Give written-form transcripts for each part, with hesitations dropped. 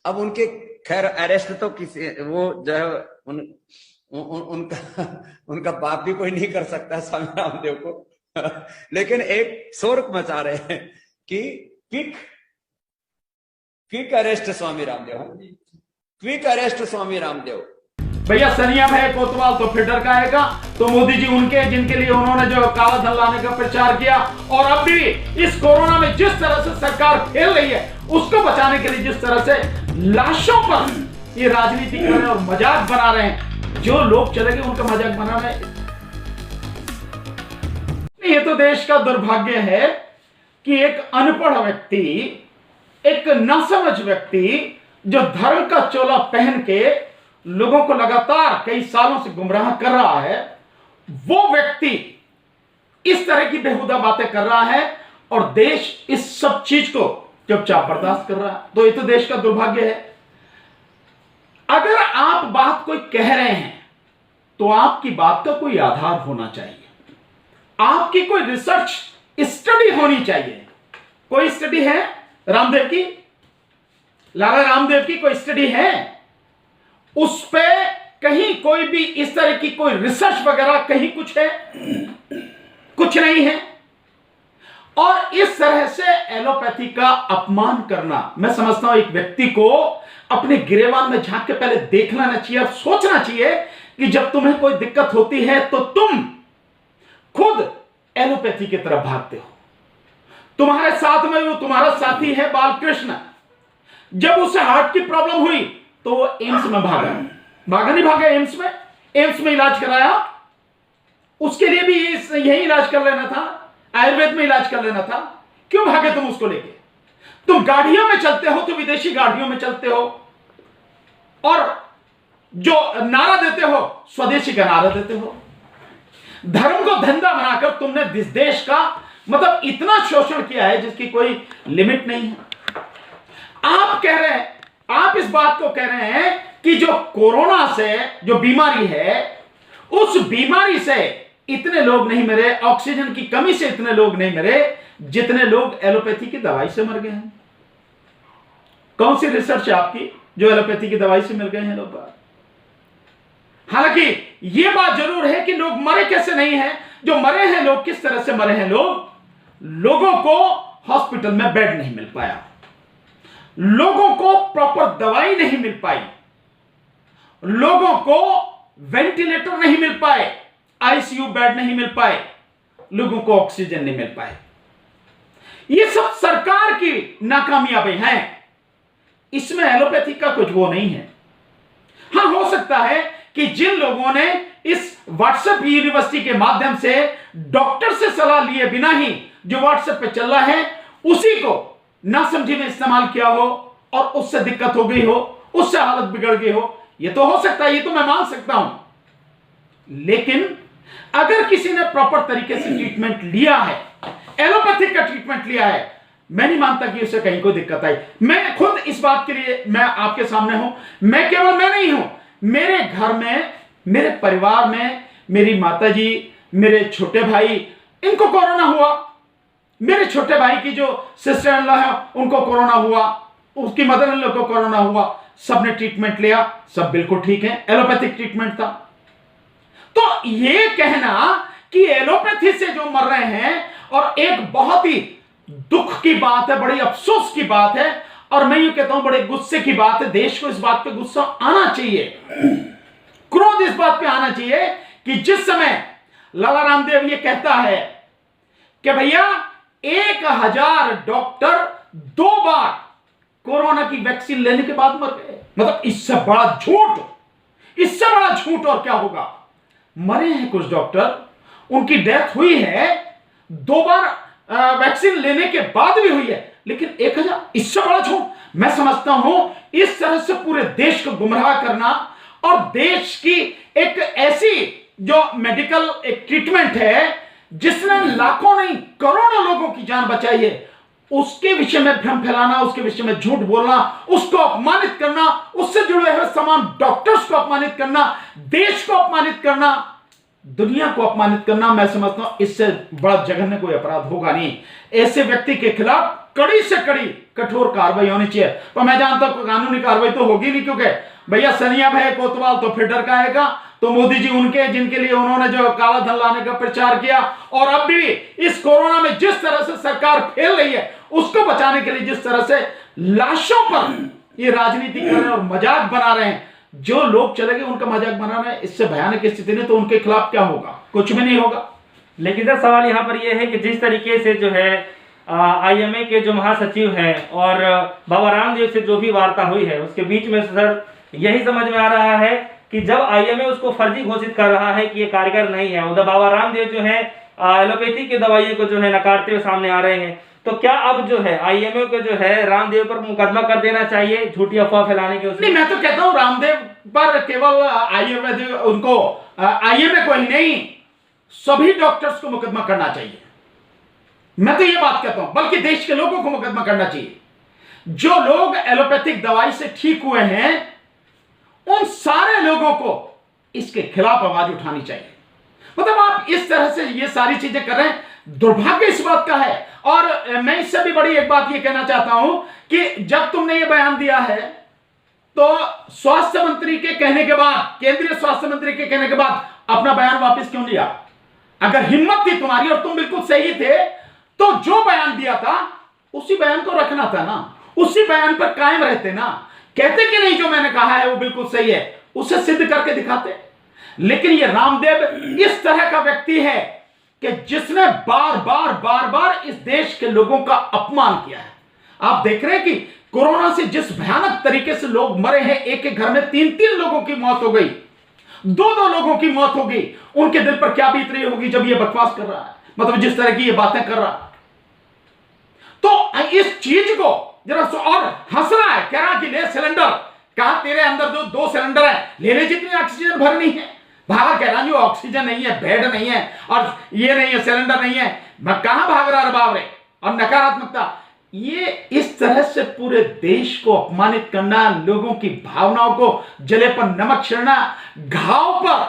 अब उनके खैर अरेस्ट तो किसी वो जो है उनका उनका बाप भी कोई नहीं कर सकता स्वामी रामदेव को लेकिन एक शोर मचा रहे हैं कि quick quick arrest Swami Ramdev, quick arrest Swami Ramdev. भैया संयम है कोतवाल तो फिर डर का आएगा। तो मोदी जी उनके जिनके लिए उन्होंने जो काला धन लाने का प्रचार किया, और अब भी इस कोरोना में जिस तरह से सरकार खेल रही है उसको बचाने के लिए जिस तरह से लाशों पर ये राजनीति कर रहे हैं और मजाक बना रहे हैं, जो लोग चले गए उनका मजाक बना रहे हैं। ये तो देश का दुर्भाग्य है कि एक अनपढ़ व्यक्ति, एक नासमझ व्यक्ति जो धर्म का चोला पहन के लोगों को लगातार कई सालों से गुमराह कर रहा है, वो व्यक्ति इस तरह की बेहुदा बातें कर रहा है और देश इस सब चीज को चुपचाप बर्दाश्त कर रहा है। तो ये तो देश का दुर्भाग्य है। अगर आप बात कोई कह रहे हैं तो आपकी बात का कोई आधार होना चाहिए, आपकी कोई रिसर्च स्टडी होनी चाहिए। कोई स्टडी है रामदेव की, लाला रामदेव की कोई स्टडी है? उस पे कहीं कोई भी इस तरह की कोई रिसर्च वगैरह कहीं कुछ है? कुछ नहीं है। और इस तरह से एलोपैथी का अपमान करना, मैं समझता हूं एक व्यक्ति को अपने गिरेबान में झांक के पहले देख लेना चाहिए और सोचना चाहिए कि जब तुम्हें कोई दिक्कत होती है तो तुम खुद एलोपैथी की तरफ भागते हो। तुम्हारे साथ में वो तुम्हारा साथी है बालकृष्ण, जब उसे हार्ट की प्रॉब्लम हुई तो वो एम्स में भागा नहीं भागा एम्स में इलाज कराया। उसके लिए भी यही इलाज कर लेना था, आयुर्वेद में इलाज कर लेना था। क्यों भागे तुम उसको लेके? तुम गाड़ियों में चलते हो तो विदेशी गाड़ियों में चलते हो, और जो नारा देते हो स्वदेशी का नारा देते हो। धर्म को धंधा बनाकर तुमने इस देश का मतलब इतना शोषण किया है जिसकी कोई लिमिट नहीं है। आप कह रहे हैं, आप इस बात को कह रहे हैं कि जो कोरोना से जो बीमारी है, उस बीमारी से इतने लोग नहीं मरे, ऑक्सीजन की कमी से इतने लोग नहीं मरे जितने लोग एलोपैथी की दवाई से मर गए हैं। कौन सी रिसर्च है आपकी जो एलोपैथी की दवाई से मिल गए हैं लोग? हालांकि यह बात जरूर है कि लोग मरे कैसे नहीं हैं। जो मरे हैं लोग, किस तरह से मरे हैं लोगों को हॉस्पिटल में बेड नहीं मिल पाया, लोगों को प्रॉपर दवाई नहीं मिल पाई, लोगों को वेंटिलेटर नहीं मिल पाए, आईसीयू बेड नहीं मिल पाए, लोगों को ऑक्सीजन नहीं मिल पाए। ये सब सरकार की नाकामयाबी है। इसमें एलोपैथी का कुछ वो नहीं है। हां, हो सकता है कि जिन लोगों ने इस व्हाट्सएप यूनिवर्सिटी के माध्यम से डॉक्टर से सलाह लिए बिना ही जो व्हाट्सएप पे चल रहा है उसी को नासमझी में इस्तेमाल किया हो और उससे दिक्कत हो गई हो, उससे हालत बिगड़ गई हो, यह तो हो सकता है, ये तो मैं मान सकता हूं। लेकिन अगर किसी ने प्रॉपर तरीके से ट्रीटमेंट लिया है, एलोपैथिक का ट्रीटमेंट लिया है, मैं नहीं मानता कि उसे कहीं कोई दिक्कत आई। मैं खुद इस बात के लिए मैं आपके सामने हूं। मैं केवल मैं नहीं हूं, मेरे घर में, मेरे परिवार में मेरी माताजी, मेरे छोटे भाई, इनको कोरोना हुआ। मेरे छोटे भाई की जो सिस्टर इन लॉ है उनको कोरोना हुआ, उसकी मदर इन लॉ को कोरोना हुआ। सबने ट्रीटमेंट लिया, सब बिल्कुल ठीक है, एलोपैथिक ट्रीटमेंट था। तो ये कहना कि एलोपैथी से जो मर रहे हैं, और एक बहुत ही दुख की बात है, बड़ी अफसोस की बात है, और मैं यूं कहता हूं बड़े गुस्से की बात है। देश को इस बात पे गुस्सा आना चाहिए, क्रोध इस बात पे आना चाहिए कि जिस समय लाला रामदेव ये कहता है कि भैया 1000 डॉक्टर 2 बार कोरोना की वैक्सीन लेने के बाद मर गए, मतलब इससे बड़ा झूठ, इससे बड़ा झूठ और क्या होगा? मरे हैं कुछ डॉक्टर, उनकी डेथ हुई है, 2 बार वैक्सीन लेने के बाद भी हुई है, लेकिन 1000, इससे बड़ा झूठ। मैं समझता हूं इस तरह से पूरे देश को गुमराह करना, और देश की एक ऐसी जो मेडिकल एक ट्रीटमेंट है जिसने लाखों नहीं करोड़ों लोगों की जान बचाई है, उसके विषय में भ्रम फैलाना, उसके विषय में झूठ बोलना, उसको अपमानित करना, उससे जुड़े हुए तमाम डॉक्टर्स को अपमानित करना, देश को अपमानित करना, दुनिया को अपमानित करना, मैं समझता हूं इससे बड़ा जघन्य कोई अपराध होगा नहीं। ऐसे व्यक्ति के खिलाफ कड़ी से कड़ी कठोर कार्रवाई होनी चाहिए। पर मैं जानता हूं कानूनी कार्रवाई तो होगी नहीं, क्योंकि भैया सनिया भाई कोतवाल तो फिर डर का आएगा, तो मोदी जी उनके जिनके लिए उन्होंने जो काला धन लाने का प्रचार किया, और अब भी इस कोरोना में जिस तरह से सरकार फेल रही है उसको बचाने के लिए जिस तरह से लाशों पर ये राजनीति कर रहे हैं और मजाक बना रहे हैं, जो लोग चले गए उनका मजाक बना रहे हैं, इससे भयानक स्थिति नहीं तो उनके खिलाफ क्या होगा? कुछ भी नहीं होगा। लेकिन सर सवाल यहाँ पर यह है कि जिस तरीके से जो है आईएमए के जो महासचिव हैं और बाबा रामदेव से जो भी वार्ता हुई है उसके बीच में सर यही समझ में आ रहा है कि जब आईएमए उसको फर्जी घोषित कर रहा है कि ये कारगर नहीं है, उधर बाबा रामदेव जो है एलोपैथी की दवाइयों को जो है नकारते हुए सामने आ रहे हैं, तो क्या अब जो है आईएमए को जो है रामदेव पर मुकदमा कर देना चाहिए झूठी अफवाह फैलाने के? नहीं, मैं तो कहता हूं रामदेव पर केवल आयुर्वेद उनको आईएमए को ही नहीं सभी डॉक्टर्स को मुकदमा करना चाहिए। मैं तो ये बात कहता हूं, बल्कि देश के लोगों को मुकदमा करना चाहिए। जो लोग एलोपैथिक दवाई से ठीक हुए हैं उन सारे लोगों को इसके खिलाफ आवाज उठानी चाहिए। मतलब आप इस तरह से ये सारी चीजें कर रहे हैं, दुर्भाग्य इस बात का है। और मैं इससे भी बड़ी एक बात ये कहना चाहता हूं कि जब तुमने ये बयान दिया है तो स्वास्थ्य मंत्री के कहने के बाद, केंद्रीय स्वास्थ्य मंत्री के कहने के बाद अपना बयान वापस क्यों लिया? अगर हिम्मत थी तुम्हारी और तुम बिल्कुल सही थे तो जो बयान दिया था उसी बयान को रखना था ना, उसी बयान पर कायम रहते ना, कहते कि नहीं जो मैंने कहा है वो बिल्कुल सही है, उसे सिद्ध करके दिखाते। लेकिन ये रामदेव इस तरह का व्यक्ति है कि जिसने बार बार इस देश के लोगों का अपमान किया है। आप देख रहे हैं कि कोरोना से जिस भयानक तरीके से लोग मरे हैं, एक एक घर में 3-3 लोगों की मौत हो गई, 2-2 लोगों की मौत हो गई, उनके दिल पर क्या बीत रही होगी जब ये बकवास कर रहा है, मतलब जिस तरह की ये बातें कर रहा है। तो इस चीज को जरा और हंस रहा है, कह रहा कि ले सिलेंडर, कहा तेरे अंदर जो 2 सिलेंडर है ले ले, जितनी ऑक्सीजन भरनी है। भाग कह रहा जो ऑक्सीजन नहीं है, बेड नहीं है और ये नहीं है, सिलेंडर नहीं है, कहां भाग रहा है बाप रे। और नकारात्मकता, ये इस तरह से पूरे देश को अपमानित करना, लोगों की भावनाओं को जले पर नमक छिड़ना, घाव पर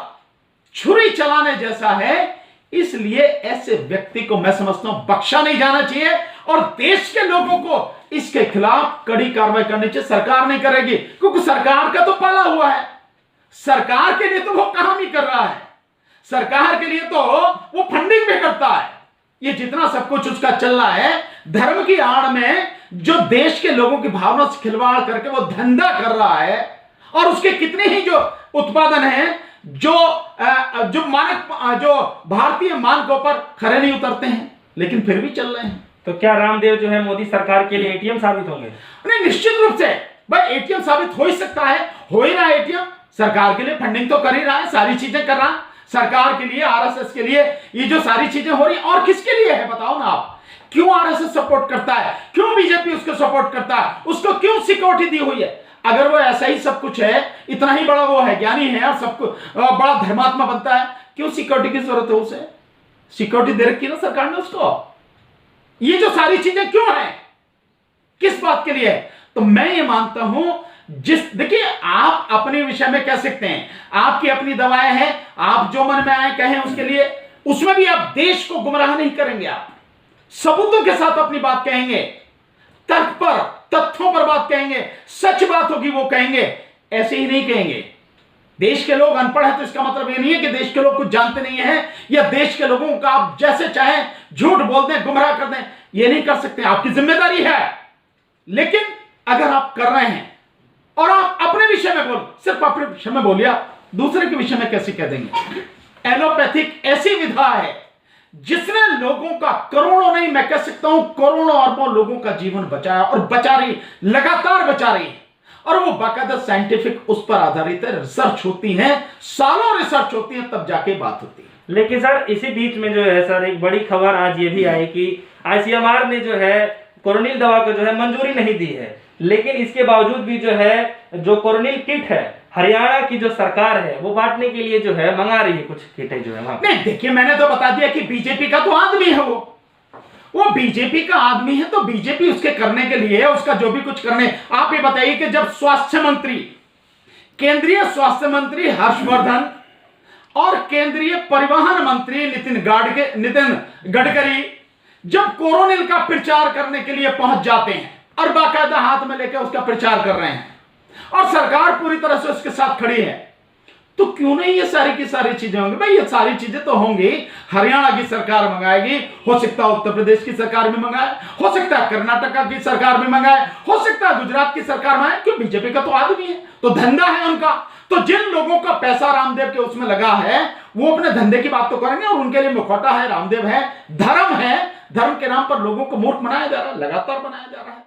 छुरी चलाने जैसा है। इसलिए ऐसे व्यक्ति को मैं समझता हूं बख्शा नहीं जाना चाहिए और देश के लोगों को इसके खिलाफ कड़ी कार्रवाई करनी चाहिए। सरकार नहीं करेगी क्योंकि सरकार का तो पाला हुआ है, सरकार के लिए तो वो काम ही कर रहा है, सरकार के लिए तो वो फंडिंग भी करता है। ये जितना सब कुछ उसका चल रहा है धर्म की आड़ में, जो देश के लोगों की भावना से खिलवाड़ करके वो धंधा कर रहा है, और उसके कितने ही जो उत्पादन हैं जो मानक जो भारतीय मानकों पर खरे नहीं उतरते हैं, लेकिन फिर भी चल रहे हैं। तो क्या रामदेव जो है मोदी सरकार के लिए एटीएम साबित होंगे? नहीं, निश्चित रूप से भाई एटीएम साबित हो ही सकता है, हो ही रहा है। एटीएम सरकार के लिए फंडिंग तो कर ही रहा है, सारी चीजें कर रहा है सरकार के लिए, आरएसएस के लिए। ये जो सारी चीजें हो रही और किसके लिए है बताओ ना आप? क्यों आरएसएस सपोर्ट करता है, क्यों बीजेपी उसको सपोर्ट करता है, उसको क्यों सिक्योरिटी दी हुई है? अगर वो ऐसा ही सब कुछ है, इतना ही बड़ा वो है, ज्ञानी है और सब कुछ बड़ा धर्मात्मा बनता है, क्यों सिक्योरिटी की जरूरत है उसे? सिक्योरिटी दे रखी ना सरकार ने उसको। ये जो सारी चीजें क्यों है, किस बात के लिए है? तो मैं ये मानता हूं देखिए आप अपने विषय में कह सकते हैं, आपकी अपनी दवाएं हैं, आप जो मन में आए कहें उसके लिए, उसमें भी आप देश को गुमराह नहीं करेंगे, आप सबूतों के साथ अपनी बात कहेंगे, तर्क पर तथ्यों पर बात कहेंगे, सच बात होगी वो कहेंगे, ऐसे ही नहीं कहेंगे। देश के लोग अनपढ़ है तो इसका मतलब ये नहीं है कि देश के लोग कुछ जानते नहीं है, या देश के लोगों का आप जैसे चाहें झूठ बोल दें, गुमराह कर दें, ये नहीं कर सकते, आपकी जिम्मेदारी है। लेकिन अगर आप कर रहे हैं और आप अपने विषय में सिर्फ अपने विषय में बोलिए, आप दूसरे के विषय में कैसे कह देंगे? एलोपैथिक ऐसी विधा है जिसने लोगों का करोड़ों नहीं, मैं कह सकता हूं करोड़ों अरबों लोगों का जीवन बचाया और बचा रही, लगातार बचा रही है। और वो बाकायदा साइंटिफिक उस पर आधारित है, रिसर्च होती है, सालों रिसर्च होती है, तब जाके बात होती है। लेकिन सर इसी बीच में जो है सर एक बड़ी खबर आज ये भी आई कि आईसीएमआर ने जो है कोरोनिल दवा को जो है मंजूरी नहीं दी है, लेकिन इसके बावजूद भी जो है जो कोरोनिल किट है हरियाणा की जो सरकार है वो बांटने के लिए जो है मंगा रही है कुछ किटें जो है वहां। नहीं देखिए, मैंने तो बता दिया कि बीजेपी का तो आदमी है, वो बीजेपी का आदमी है, तो बीजेपी उसके करने के लिए उसका जो भी कुछ करने। आप ये बताइए कि जब स्वास्थ्य मंत्री, केंद्रीय स्वास्थ्य मंत्री हर्षवर्धन और केंद्रीय परिवहन मंत्री नितिन गडकरी जब कोरोनिल का प्रचार करने के लिए पहुंच जाते हैं और बाकायदा हाथ में लेकर उसका प्रचार कर रहे हैं और सरकार पूरी तरह से उसके साथ खड़ी है, तो क्यों नहीं ये सारी की सारी चीजें होंगी? भाई ये सारी चीजें तो होंगी, हरियाणा की सरकार मंगाएगी, हो सकता है उत्तर प्रदेश की सरकार भी मंगाए, हो सकता है कर्नाटका की सरकार भी मंगाए, हो सकता है गुजरात की सरकार मंगाए, क्यों? बीजेपी का तो आदमी है, तो धंधा है उनका। तो जिन लोगों का पैसा रामदेव के उसमें लगा है वो अपने धंधे की बात तो करेंगे, और उनके लिए मुखौटा है, रामदेव है, धर्म है, धर्म के नाम पर लोगों को मूर्ख बनाया जा रहा है, लगातार बनाया जा रहा है।